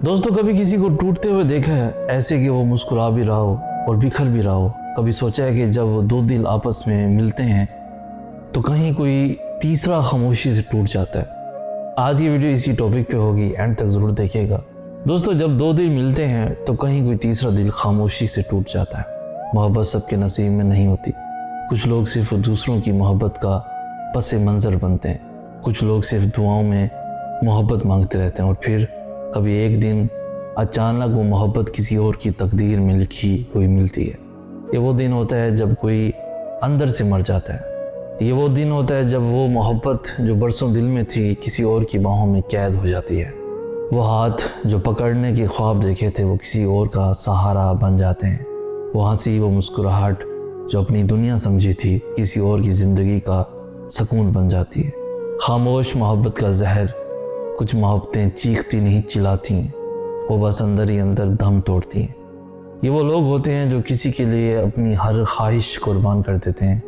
दोस्तों, कभी किसी को टूटते हुए देखा है ऐसे कि वो मुस्कुरा भी रहा हो और बिखर भी रहा हो? कभी सोचा है कि जब दो दिल आपस में मिलते हैं तो कहीं कोई तीसरा खामोशी से टूट जाता है? आज की वीडियो इसी टॉपिक पे होगी, एंड तक ज़रूर देखिएगा। दोस्तों, जब दो दिल मिलते हैं तो कहीं कोई तीसरा दिल खामोशी से टूट जाता है। मोहब्बत सबके नसीब में नहीं होती। कुछ लोग सिर्फ दूसरों की मोहब्बत का पस मंज़र बनते हैं, कुछ लोग सिर्फ दुआओं में मोहब्बत मांगते रहते हैं और फिर कभी एक दिन अचानक वो मोहब्बत किसी और की तकदीर में लिखी हुई मिलती है। ये वो दिन होता है जब कोई अंदर से मर जाता है। ये वो दिन होता है जब वो मोहब्बत जो बरसों दिल में थी किसी और की बाहों में कैद हो जाती है। वो हाथ जो पकड़ने के ख्वाब देखे थे वो किसी और का सहारा बन जाते हैं। वो हंसी, वो मुस्कुराहट जो अपनी दुनिया समझी थी किसी और की ज़िंदगी का सुकून बन जाती है। खामोश मोहब्बत का जहर। कुछ मोहब्बतें चीखती नहीं चिल्लाती हैं, वो बस अंदर ही अंदर दम तोड़ती हैं। ये वो लोग होते हैं जो किसी के लिए अपनी हर ख्वाहिश कुर्बान कर देते हैं,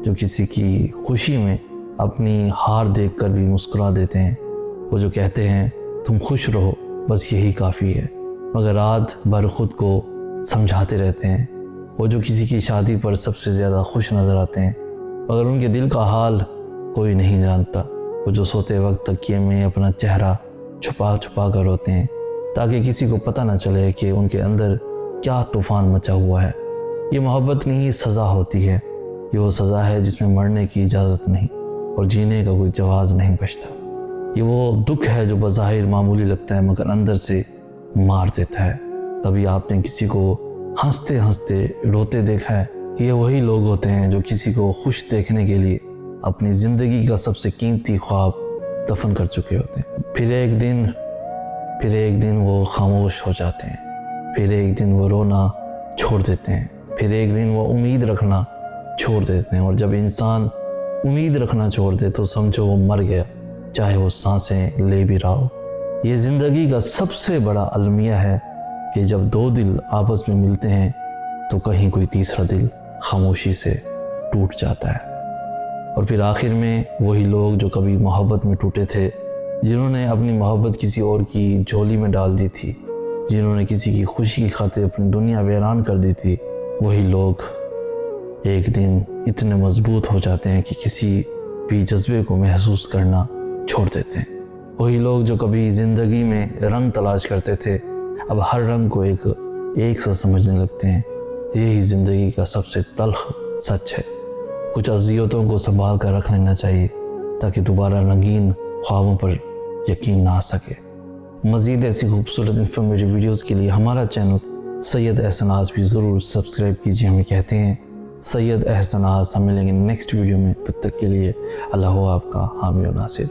जो किसी की खुशी में अपनी हार देखकर भी मुस्कुरा देते हैं। वो जो कहते हैं तुम खुश रहो, बस यही काफ़ी है, मगर रात भर खुद को समझाते रहते हैं। वो जो किसी की शादी पर सबसे ज़्यादा खुश नज़र आते हैं, मगर उनके दिल का हाल कोई नहीं जानता। वो जो सोते वक्त तकिए में अपना चेहरा छुपा छुपा कर रोते हैं ताकि किसी को पता ना चले कि उनके अंदर क्या तूफ़ान मचा हुआ है। ये मोहब्बत नहीं, सज़ा होती है। ये वो सज़ा है जिसमें मरने की इजाज़त नहीं और जीने का कोई जवाज़ नहीं बचता। ये वो दुख है जो बज़ाहिर मामूली लगता है मगर अंदर से मार देता है। कभी आपने किसी को हंसते हंसते रोते देखा है? ये वही लोग होते हैं जो किसी को खुश देखने के लिए अपनी ज़िंदगी का सबसे कीमती ख्वाब दफन कर चुके होते हैं। फिर एक दिन वो खामोश हो जाते हैं, फिर एक दिन वो रोना छोड़ देते हैं, फिर एक दिन वो उम्मीद रखना छोड़ देते हैं। और जब इंसान उम्मीद रखना छोड़ दे तो समझो वो मर गया, चाहे वो सांसें ले भी रहा हो। ये ज़िंदगी का सबसे बड़ा अलमिया है कि जब दो दिल आपस में मिलते हैं तो कहीं कोई तीसरा दिल खामोशी से टूट जाता है। और फिर आखिर में वही लोग जो कभी मोहब्बत में टूटे थे, जिन्होंने अपनी मोहब्बत किसी और की झोली में डाल दी थी, जिन्होंने किसी की खुशी की खातिर अपनी दुनिया वीरान कर दी थी, वही लोग एक दिन इतने मजबूत हो जाते हैं कि किसी भी जज्बे को महसूस करना छोड़ देते हैं। वही लोग जो कभी ज़िंदगी में रंग तलाश करते थे, अब हर रंग को एक सा समझने लगते हैं। यही ज़िंदगी का सबसे तल्ख सच है। कुछ अज़ियतों को संभाल कर रख लेना चाहिए ताकि दोबारा रंगीन ख्वाबों पर यकीन ना आ सके। मज़ीद ऐसी खूबसूरत इन्फॉर्मेटिव वीडियोज़ के लिए हमारा चैनल सैयद एहसनाज़ भी ज़रूर सब्सक्राइब कीजिए। हमें कहते हैं सैयद एहसनाज़। हम मिलेंगे नेक्स्ट वीडियो में, तब तक के लिए अल्लाह आपका हामी और नासिर।